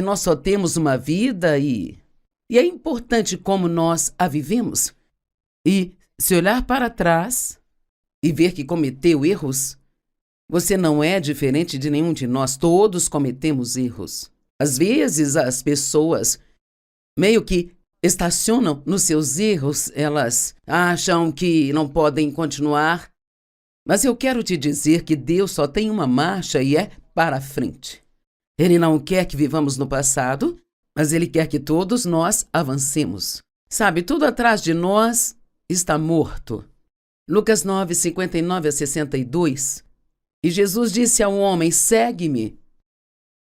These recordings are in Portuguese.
nós só temos uma vida e é importante como nós a vivemos. E se olhar para trás e ver que cometeu erros, você não é diferente de nenhum de nós. Todos cometemos erros. Às vezes as pessoas meio que estacionam nos seus erros, elas acham que não podem continuar. Mas eu quero te dizer que Deus só tem uma marcha e é para frente. Ele não quer que vivamos no passado, mas Ele quer que todos nós avancemos. Sabe, tudo atrás de nós está morto. Lucas 9, 59 a 62. E Jesus disse ao homem: segue-me.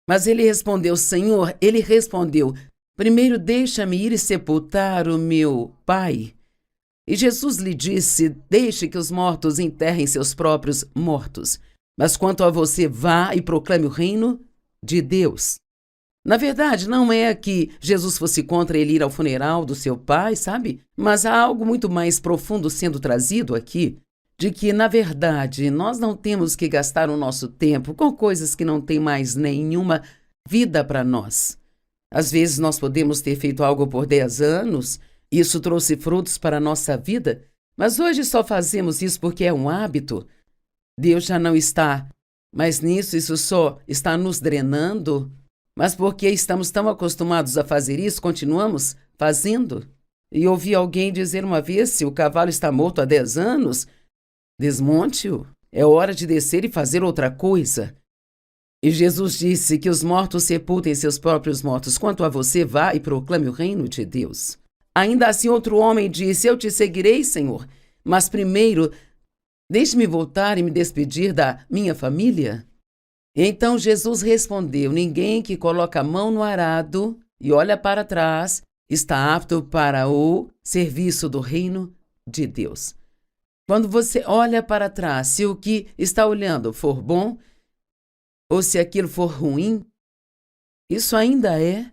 Mas ele respondeu: Senhor, ele respondeu: primeiro deixa-me ir e sepultar o meu pai. E Jesus lhe disse: deixe que os mortos enterrem seus próprios mortos. Mas quanto a você, vá e proclame o reino de Deus. Na verdade, não é que Jesus fosse contra ele ir ao funeral do seu pai, sabe? Mas há algo muito mais profundo sendo trazido aqui, de que, na verdade, nós não temos que gastar o nosso tempo com coisas que não têm mais nenhuma vida para nós. Às vezes nós podemos ter feito algo por 10 anos, isso trouxe frutos para a nossa vida, mas hoje só fazemos isso porque é um hábito. Deus já não está mais nisso, isso só está nos drenando. Mas porque estamos tão acostumados a fazer isso, continuamos fazendo. E ouvi alguém dizer uma vez: se o cavalo está morto há 10 anos, desmonte-o. É hora de descer e fazer outra coisa. E Jesus disse que os mortos sepultem seus próprios mortos. Quanto a você, vá e proclame o reino de Deus. Ainda assim, outro homem disse: eu te seguirei, Senhor, mas primeiro deixe-me voltar e me despedir da minha família. Então Jesus respondeu: ninguém que coloca a mão no arado e olha para trás está apto para o serviço do reino de Deus. Quando você olha para trás, se o que está olhando for bom ou se aquilo for ruim, isso ainda é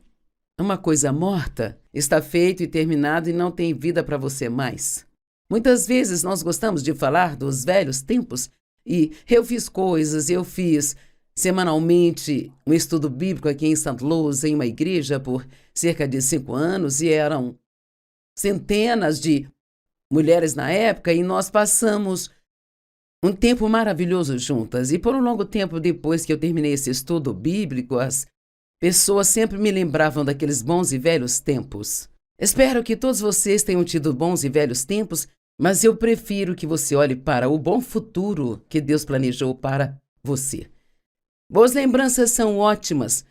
uma coisa morta. Está feito e terminado e não tem vida para você mais. Muitas vezes nós gostamos de falar dos velhos tempos e eu fiz semanalmente um estudo bíblico aqui em St. Louis, em uma igreja, por cerca de 5 anos, e eram centenas de mulheres na época, e nós passamos um tempo maravilhoso juntas. E por um longo tempo depois que eu terminei esse estudo bíblico, as pessoas sempre me lembravam daqueles bons e velhos tempos. Espero que todos vocês tenham tido bons e velhos tempos, mas eu prefiro que você olhe para o bom futuro que Deus planejou para você. Boas lembranças são ótimas,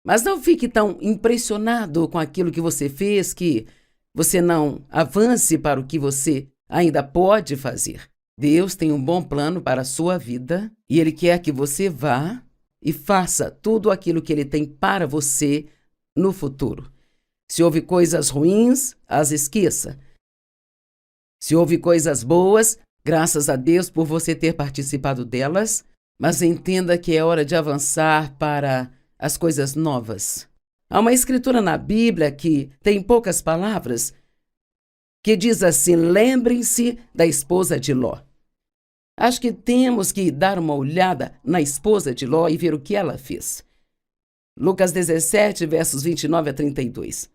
mas não fique tão impressionado com aquilo que você fez que você não avance para o que você ainda pode fazer. Deus tem um bom plano para a sua vida e Ele quer que você vá e faça tudo aquilo que Ele tem para você no futuro. Se houve coisas ruins, as esqueça. Se houve coisas boas, graças a Deus por você ter participado delas, mas entenda que é hora de avançar para as coisas novas. Há uma escritura na Bíblia que tem poucas palavras, que diz assim: lembrem-se da esposa de Ló. Acho que temos que dar uma olhada na esposa de Ló e ver o que ela fez. Lucas 17, versos 29 a 32.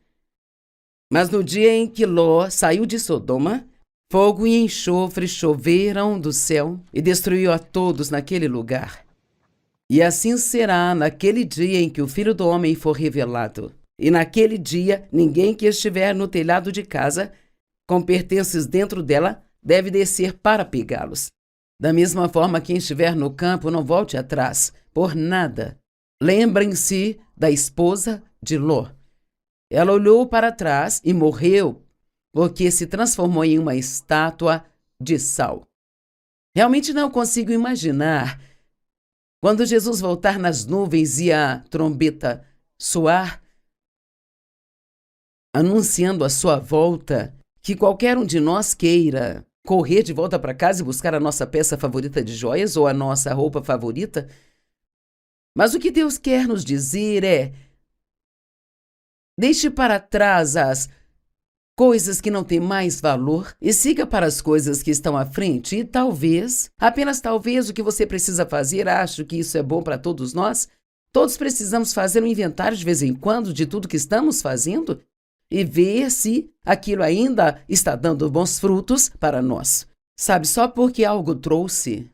Mas no dia em que Ló saiu de Sodoma, fogo e enxofre choveram do céu e destruiu a todos naquele lugar. E assim será naquele dia em que o Filho do Homem for revelado. E naquele dia, ninguém que estiver no telhado de casa, com pertences dentro dela, deve descer para pegá-los. Da mesma forma, quem estiver no campo, não volte atrás, por nada. Lembrem-se da esposa de Ló. Ela olhou para trás e morreu, porque se transformou em uma estátua de sal. Realmente não consigo imaginar quando Jesus voltar nas nuvens e a trombeta soar, anunciando a sua volta, que qualquer um de nós queira correr de volta para casa e buscar a nossa peça favorita de joias ou a nossa roupa favorita. Mas o que Deus quer nos dizer é: deixe para trás as coisas que não têm mais valor e siga para as coisas que estão à frente. E talvez, apenas talvez, o que você precisa fazer, acho que isso é bom para todos nós, Todos precisamos fazer um inventário de vez em quando de tudo que estamos fazendo e ver se aquilo ainda está dando bons frutos para nós. Sabe, só porque algo trouxe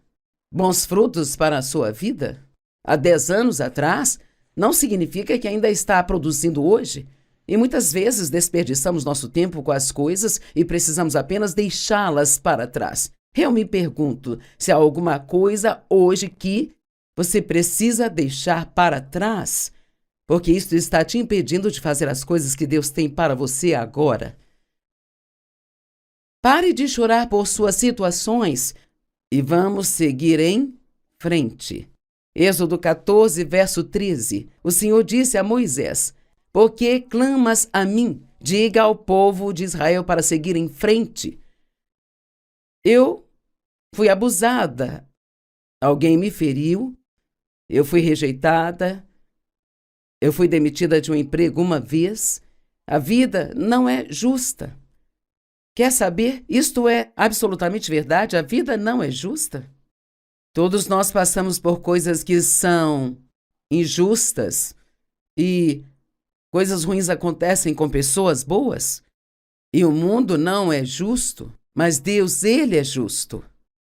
bons frutos para a sua vida há 10 anos atrás, não significa que ainda está produzindo hoje. E muitas vezes desperdiçamos nosso tempo com as coisas e precisamos apenas deixá-las para trás. Eu me pergunto se há alguma coisa hoje que você precisa deixar para trás, porque isso está te impedindo de fazer as coisas que Deus tem para você agora. Pare de chorar por suas situações e vamos seguir em frente. Êxodo 14, verso 13. O Senhor disse a Moisés: "Por que clamas a mim? Diga ao povo de Israel para seguir em frente. Eu fui abusada, alguém me feriu, eu fui rejeitada, eu fui demitida de um emprego uma vez. A vida não é justa. Quer saber? Isto é absolutamente verdade. A vida não é justa. Todos nós passamos por coisas que são injustas e coisas ruins acontecem com pessoas boas. E o mundo não é justo, mas Deus, Ele é justo.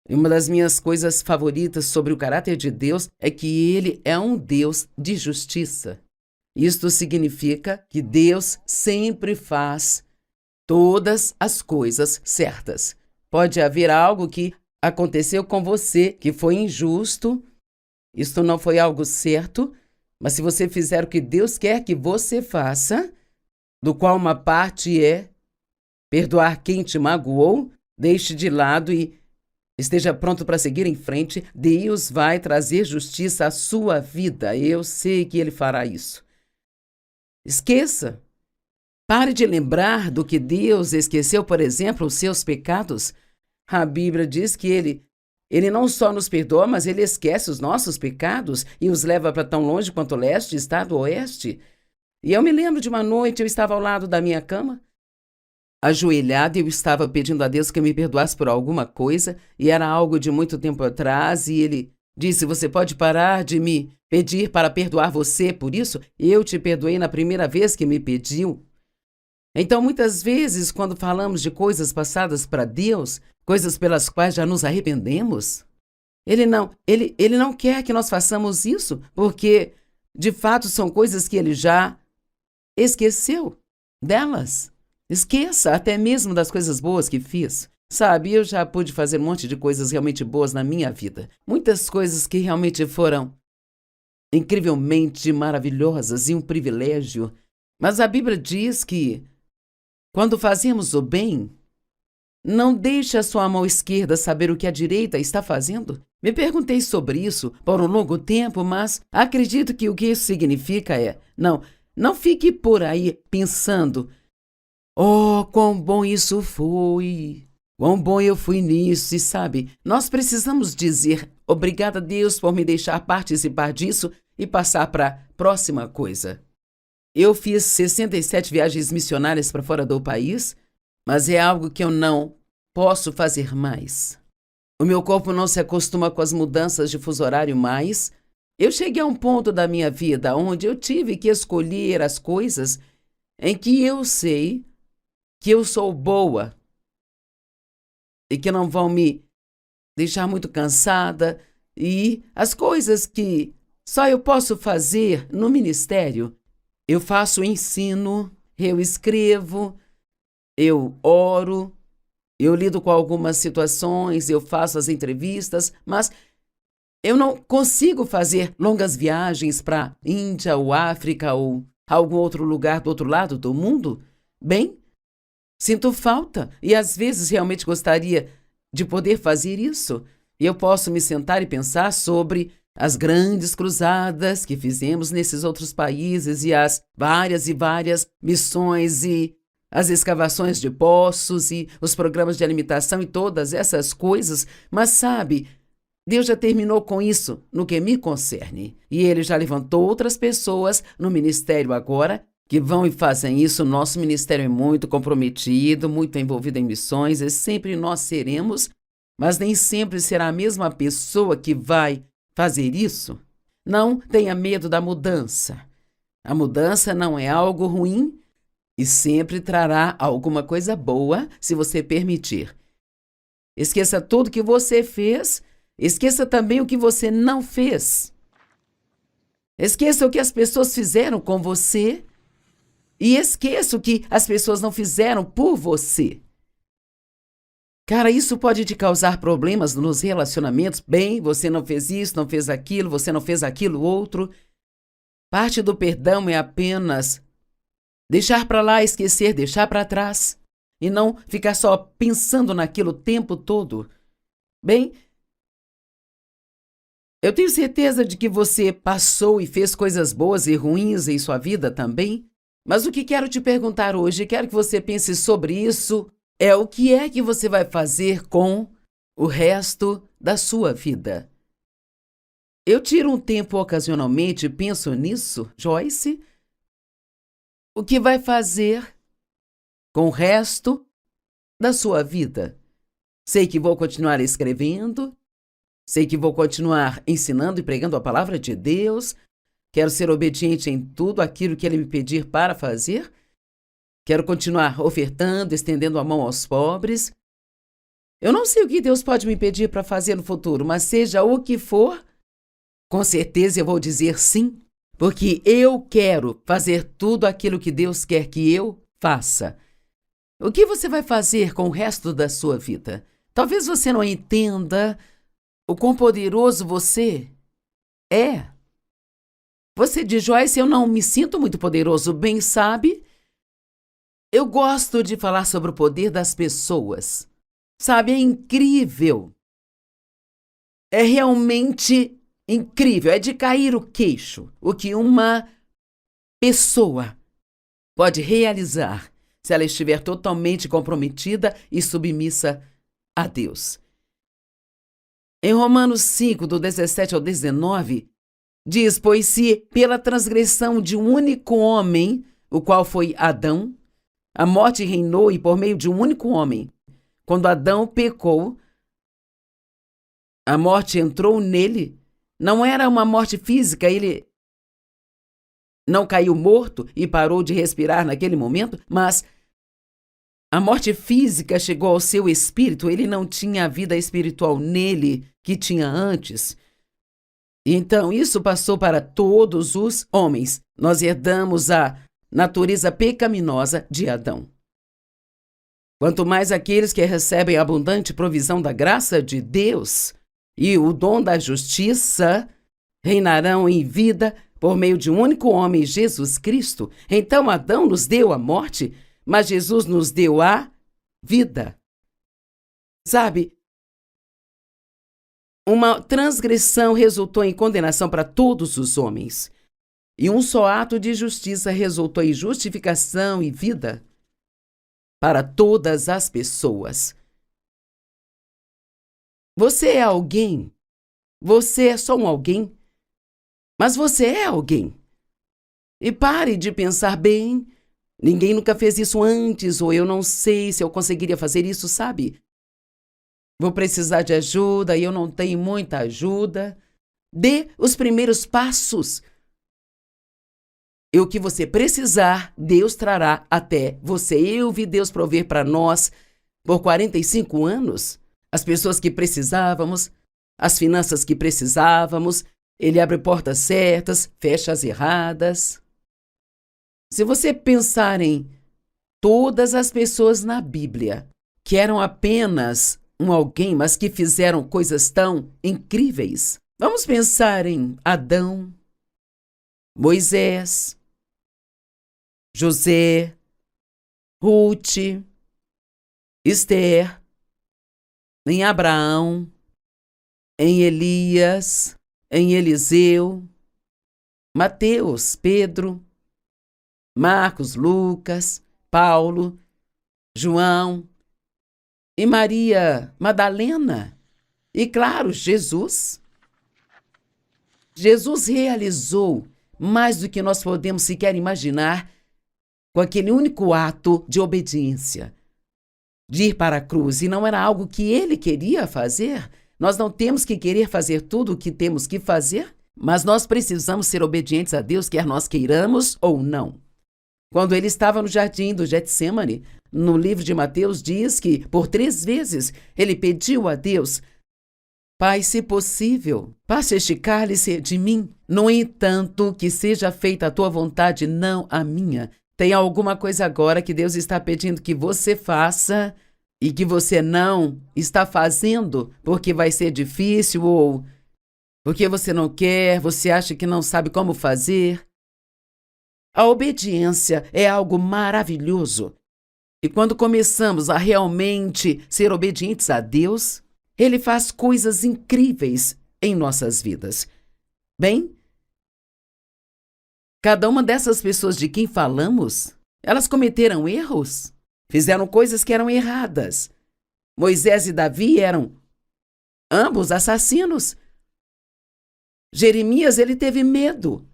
E uma das minhas coisas favoritas sobre o caráter de Deus é que Ele é um Deus de justiça. Isto significa que Deus sempre faz todas as coisas certas. Pode haver algo que aconteceu com você que foi injusto, isto não foi algo certo, mas se você fizer o que Deus quer que você faça, do qual uma parte é perdoar quem te magoou, deixe de lado e esteja pronto para seguir em frente, Deus vai trazer justiça à sua vida. Eu sei que Ele fará isso. Esqueça. Pare de lembrar do que Deus esqueceu, por exemplo, os seus pecados. A Bíblia diz que Ele não só nos perdoa, mas Ele esquece os nossos pecados e os leva para tão longe quanto o leste está do oeste. E eu me lembro de uma noite, eu estava ao lado da minha cama, ajoelhada, eu estava pedindo a Deus que me perdoasse por alguma coisa, e era algo de muito tempo atrás, e Ele disse: "Você pode parar de me pedir para perdoar você por isso? Eu te perdoei na primeira vez que me pediu." Então, muitas vezes, quando falamos de coisas passadas para Deus, coisas pelas quais já nos arrependemos, Ele não quer que nós façamos isso, porque, de fato, são coisas que Ele já esqueceu delas. Esqueça até mesmo das coisas boas que fiz. Sabe, eu já pude fazer um monte de coisas realmente boas na minha vida. Muitas coisas que realmente foram incrivelmente maravilhosas e um privilégio. Mas a Bíblia diz que, quando fazemos o bem, não deixe a sua mão esquerda saber o que a direita está fazendo. Me perguntei sobre isso por um longo tempo, mas acredito que o que isso significa é: não fique por aí pensando: "Oh, quão bom isso foi, quão bom eu fui nisso." E sabe, nós precisamos dizer: "Obrigada, Deus, por me deixar participar disso", e passar para a próxima coisa. Eu fiz 67 viagens missionárias para fora do país, mas é algo que eu não posso fazer mais. O meu corpo não se acostuma com as mudanças de fuso horário mais. Eu cheguei a um ponto da minha vida onde eu tive que escolher as coisas em que eu sei que eu sou boa e que não vão me deixar muito cansada, e as coisas que só eu posso fazer no ministério. Eu faço o ensino, eu escrevo, eu oro, eu lido com algumas situações, eu faço as entrevistas, mas eu não consigo fazer longas viagens para a Índia ou África ou algum outro lugar do outro lado do mundo. Bem, sinto falta e às vezes realmente gostaria de poder fazer isso. E eu posso me sentar e pensar sobre as grandes cruzadas que fizemos nesses outros países e as várias e várias missões e as escavações de poços e os programas de alimentação e todas essas coisas, mas sabe, Deus já terminou com isso no que me concerne. E Ele já levantou outras pessoas no ministério agora que vão e fazem isso. Nosso ministério é muito comprometido, muito envolvido em missões, e sempre nós seremos, mas nem sempre será a mesma pessoa que vai fazer isso. Não tenha medo da mudança. A mudança não é algo ruim e sempre trará alguma coisa boa se você permitir. Esqueça tudo que você fez, esqueça também o que você não fez. Esqueça o que as pessoas fizeram com você e esqueça o que as pessoas não fizeram por você. Cara, isso pode te causar problemas nos relacionamentos. Bem, você não fez isso, não fez aquilo, você não fez aquilo outro. Parte do perdão é apenas deixar para lá, esquecer, deixar para trás. E não ficar só pensando naquilo o tempo todo. Bem, eu tenho certeza de que você passou e fez coisas boas e ruins em sua vida também. Mas o que quero te perguntar hoje, quero que você pense sobre isso, é o que é que você vai fazer com o resto da sua vida. Eu tiro um tempo ocasionalmente e penso nisso, Joyce. O que vai fazer com o resto da sua vida? Sei que vou continuar escrevendo, sei que vou continuar ensinando e pregando a palavra de Deus, quero ser obediente em tudo aquilo que Ele me pedir para fazer, quero continuar ofertando, estendendo a mão aos pobres. Eu não sei o que Deus pode me pedir para fazer no futuro, mas seja o que for, com certeza eu vou dizer sim, porque eu quero fazer tudo aquilo que Deus quer que eu faça. O que você vai fazer com o resto da sua vida? Talvez você não entenda o quão poderoso você é. Você diz, Joyce, eu não me sinto muito poderoso, bem sabe? Eu gosto de falar sobre o poder das pessoas. Sabe, é incrível. É realmente incrível, é de cair o queixo o que uma pessoa pode realizar se ela estiver totalmente comprometida e submissa a Deus. Em Romanos 5, do 17 ao 19, diz, pois se pela transgressão de um único homem, o qual foi Adão, a morte reinou e por meio de um único homem, quando Adão pecou, a morte entrou nele. Não era uma morte física, ele não caiu morto e parou de respirar naquele momento, mas a morte física chegou ao seu espírito, ele não tinha a vida espiritual nele que tinha antes. Então, isso passou para todos os homens. Nós herdamos a natureza pecaminosa de Adão. Quanto mais aqueles que recebem a abundante provisão da graça de Deus e o dom da justiça reinarão em vida por meio de um único homem, Jesus Cristo. Então, Adão nos deu a morte, mas Jesus nos deu a vida. Sabe, uma transgressão resultou em condenação para todos os homens, e um só ato de justiça resultou em justificação e vida para todas as pessoas. Você é alguém. Você é só um alguém. Mas você é alguém. E pare de pensar, bem, ninguém nunca fez isso antes, ou eu não sei se eu conseguiria fazer isso, sabe? Vou precisar de ajuda e eu não tenho muita ajuda. Dê os primeiros passos. E o que você precisar, Deus trará até você. Eu vi Deus prover para nós por 45 anos as pessoas que precisávamos, as finanças que precisávamos. Ele abre portas certas, fecha as erradas. Se você pensar em todas as pessoas na Bíblia que eram apenas um alguém, mas que fizeram coisas tão incríveis, vamos pensar em Adão, Moisés, José, Ruth, Esther, em Abraão, em Elias, em Eliseu, Mateus, Pedro, Marcos, Lucas, Paulo, João e Maria Madalena. E, claro, Jesus. Jesus realizou mais do que nós podemos sequer imaginar com aquele único ato de obediência, de ir para a cruz. E não era algo que ele queria fazer. Nós não temos que querer fazer tudo o que temos que fazer. Mas nós precisamos ser obedientes a Deus, quer nós queiramos ou não. Quando ele estava no jardim do Getsêmani, no livro de Mateus diz que por 3 vezes ele pediu a Deus: Pai, se possível, passe este cálice de mim. No entanto, que seja feita a tua vontade, não a minha. Tem alguma coisa agora que Deus está pedindo que você faça e que você não está fazendo porque vai ser difícil ou porque você não quer, você acha que não sabe como fazer? A obediência é algo maravilhoso. E quando começamos a realmente ser obedientes a Deus, Ele faz coisas incríveis em nossas vidas. Bem, cada uma dessas pessoas de quem falamos, elas cometeram erros, fizeram coisas que eram erradas. Moisés e Davi eram ambos assassinos. Jeremias, ele teve medo.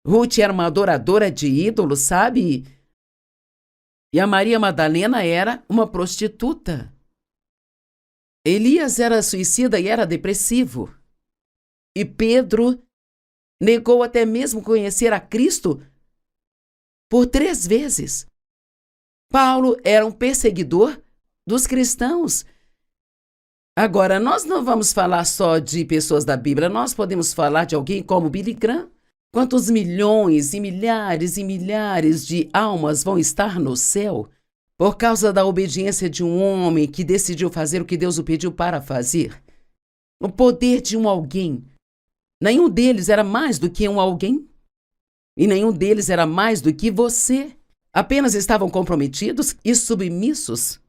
Ruth era uma adoradora de ídolos, sabe? E a Maria Madalena era uma prostituta. Elias era suicida e era depressivo. E Pedro negou até mesmo conhecer a Cristo por 3 vezes. Paulo era um perseguidor dos cristãos. Agora, nós não vamos falar só de pessoas da Bíblia, nós podemos falar de alguém como Billy Graham. Quantos milhões e milhares de almas vão estar no céu por causa da obediência de um homem que decidiu fazer o que Deus o pediu para fazer? O poder de um alguém. Nenhum deles era mais do que um alguém. E nenhum deles era mais do que você. Apenas estavam comprometidos e submissos.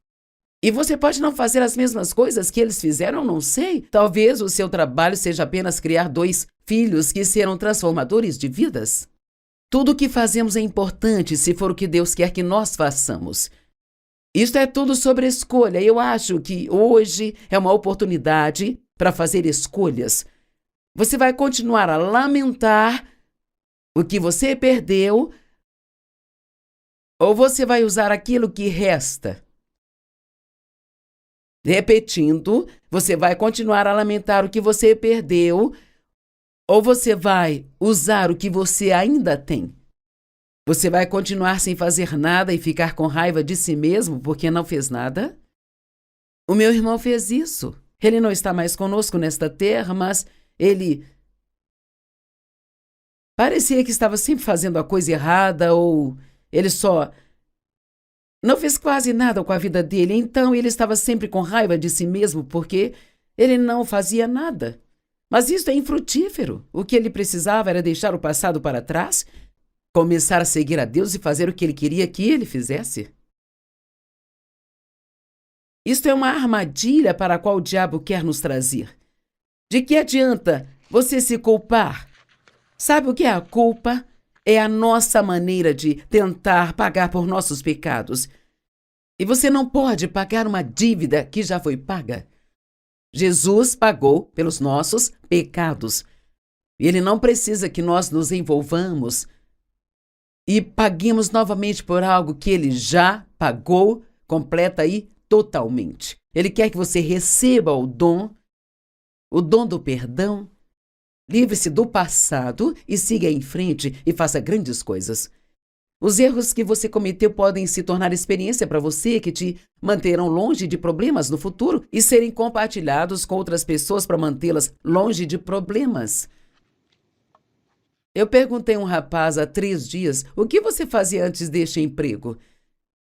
E você pode não fazer as mesmas coisas que eles fizeram, não sei. Talvez o seu trabalho seja apenas criar 2 filhos que serão transformadores de vidas. Tudo o que fazemos é importante se for o que Deus quer que nós façamos. Isto é tudo sobre escolha. Eu acho que hoje é uma oportunidade para fazer escolhas. Você vai continuar a lamentar o que você perdeu ou você vai usar aquilo que resta? Repetindo, você vai continuar a lamentar o que você perdeu ou você vai usar o que você ainda tem? Você vai continuar sem fazer nada e ficar com raiva de si mesmo porque não fez nada? O meu irmão fez isso. Ele não está mais conosco nesta terra, mas ele parecia que estava sempre fazendo a coisa errada ou ele só não fez quase nada com a vida dele, então ele estava sempre com raiva de si mesmo porque ele não fazia nada. Mas isso é infrutífero. O que ele precisava era deixar o passado para trás, começar a seguir a Deus e fazer o que ele queria que ele fizesse. Isto é uma armadilha para a qual o diabo quer nos trazer. De que adianta você se culpar? Sabe o que é a culpa? É a nossa maneira de tentar pagar por nossos pecados. E você não pode pagar uma dívida que já foi paga. Jesus pagou pelos nossos pecados. E Ele não precisa que nós nos envolvamos e paguemos novamente por algo que Ele já pagou completa e totalmente. Ele quer que você receba o dom do perdão. Livre-se do passado e siga em frente e faça grandes coisas. Os erros que você cometeu podem se tornar experiência para você que te manterão longe de problemas no futuro e serem compartilhados com outras pessoas para mantê-las longe de problemas. Eu perguntei a um rapaz há 3 dias o que você fazia antes deste emprego.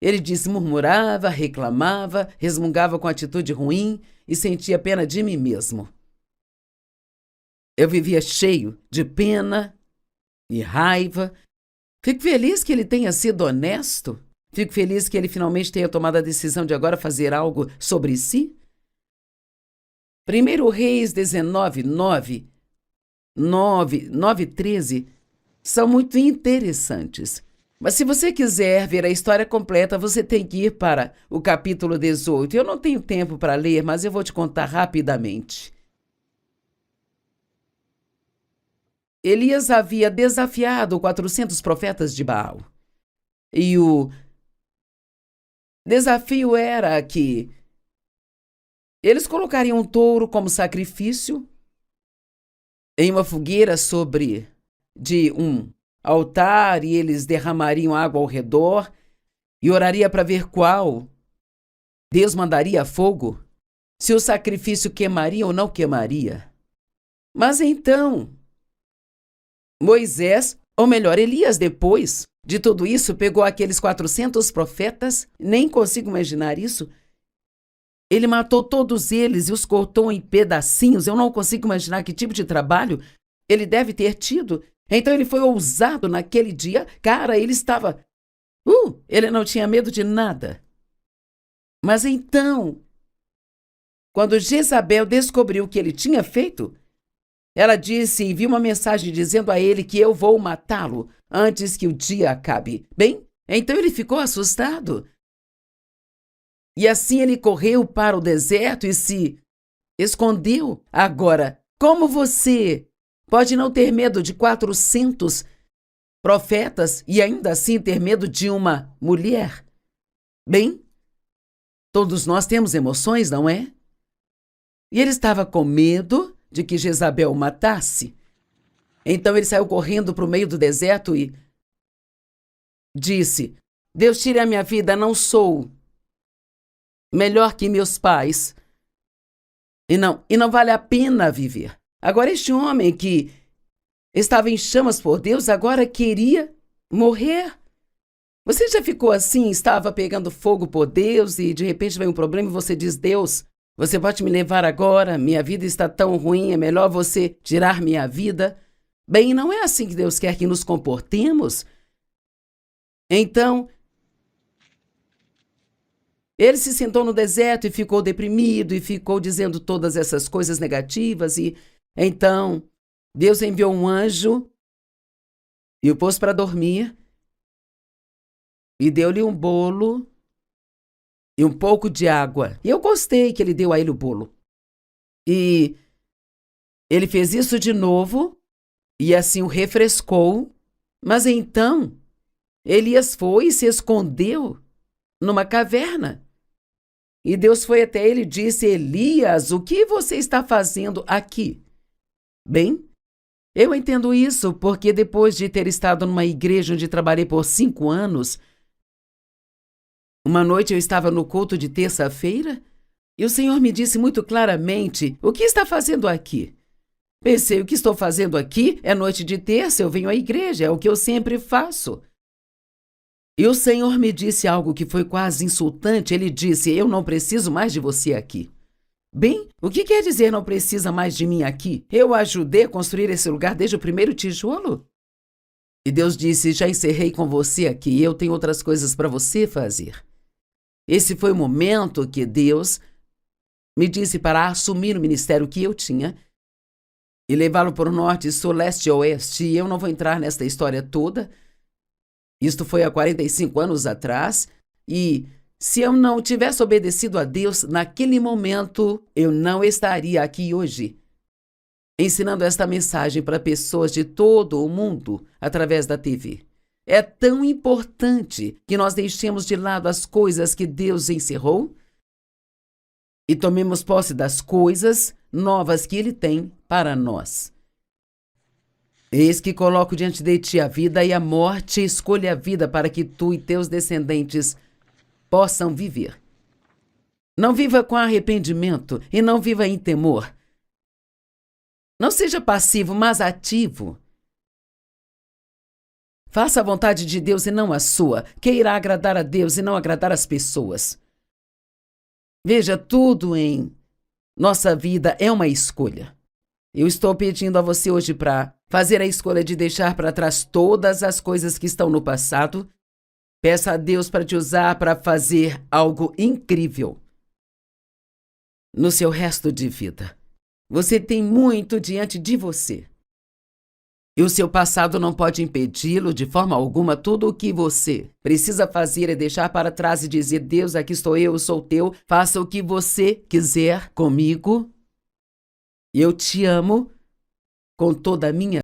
Ele disse: murmurava, reclamava, resmungava com atitude ruim e sentia pena de mim mesmo. Eu vivia cheio de pena e raiva. Fico feliz que ele tenha sido honesto. Fico feliz que ele finalmente tenha tomado a decisão de agora fazer algo sobre si. 1 Reis 19, 9 e 13 são muito interessantes. Mas se você quiser ver a história completa, você tem que ir para o capítulo 18. Eu não tenho tempo para ler, mas eu vou te contar rapidamente. Elias havia desafiado 400 profetas de Baal. E o desafio era que eles colocariam um touro como sacrifício em uma fogueira sobre de um altar, e eles derramariam água ao redor e oraria para ver qual Deus mandaria fogo, se o sacrifício queimaria ou não queimaria. Mas então, Moisés, ou melhor, Elias, depois de tudo isso, pegou aqueles 400 profetas, nem consigo imaginar isso. Ele matou todos eles e os cortou em pedacinhos. Eu não consigo imaginar que tipo de trabalho ele deve ter tido. Então ele foi ousado naquele dia. Cara, ele estava... ele não tinha medo de nada. Mas então, quando Jezabel descobriu o que ele tinha feito, ela disse e enviou uma mensagem dizendo a ele que eu vou matá-lo antes que o dia acabe. Bem, então ele ficou assustado. E assim ele correu para o deserto e se escondeu. Agora, como você pode não ter medo de 400 profetas e ainda assim ter medo de uma mulher? Bem, todos nós temos emoções, não é? E ele estava com medo de que Jezabel o matasse. Então ele saiu correndo para o meio do deserto e disse: Deus, tire a minha vida, não sou melhor que meus pais. E não vale a pena viver. Agora este homem que estava em chamas por Deus, agora queria morrer. Você já ficou assim, estava pegando fogo por Deus e de repente vem um problema e você diz: Deus, você pode me levar agora? Minha vida está tão ruim, é melhor você tirar minha vida. Bem, não é assim que Deus quer que nos comportemos. Então, ele se sentou no deserto e ficou deprimido e ficou dizendo todas essas coisas negativas. E então Deus enviou um anjo e o pôs para dormir e deu-lhe um bolo e um pouco de água. E eu gostei que ele deu a ele o bolo. E ele fez isso de novo e assim o refrescou. Mas então Elias foi e se escondeu numa caverna. E Deus foi até ele e disse: Elias, o que você está fazendo aqui? Bem, eu entendo isso porque depois de ter estado numa igreja onde trabalhei por 5 anos, uma noite eu estava no culto de terça-feira e o Senhor me disse muito claramente: o que está fazendo aqui? Pensei: o que estou fazendo aqui? É noite de terça, eu venho à igreja, é o que eu sempre faço. E o Senhor me disse algo que foi quase insultante. Ele disse: eu não preciso mais de você aqui. Bem, o que quer dizer não precisa mais de mim aqui? Eu ajudei a construir esse lugar desde o primeiro tijolo. E Deus disse: já encerrei com você aqui, eu tenho outras coisas para você fazer. Esse foi o momento que Deus me disse para assumir o ministério que eu tinha e levá-lo para o norte, sul, leste e oeste. E eu não vou entrar nesta história toda. Isto foi há 45 anos atrás, e se eu não tivesse obedecido a Deus naquele momento, eu não estaria aqui hoje, ensinando esta mensagem para pessoas de todo o mundo através da TV. É tão importante que nós deixemos de lado as coisas que Deus encerrou e tomemos posse das coisas novas que Ele tem para nós. Eis que coloco diante de ti a vida e a morte. Escolha a vida para que tu e teus descendentes possam viver. Não viva com arrependimento e não viva em temor. Não seja passivo, mas ativo. Faça a vontade de Deus e não a sua. Queira agradar a Deus e não agradar as pessoas. Veja, tudo em nossa vida é uma escolha. Eu estou pedindo a você hoje para fazer a escolha de deixar para trás todas as coisas que estão no passado. Peça a Deus para te usar para fazer algo incrível no seu resto de vida. Você tem muito diante de você. E o seu passado não pode impedi-lo de forma alguma. Tudo o que você precisa fazer é deixar para trás e dizer: Deus, aqui estou eu sou teu. Faça o que você quiser comigo. Eu te amo com toda a minha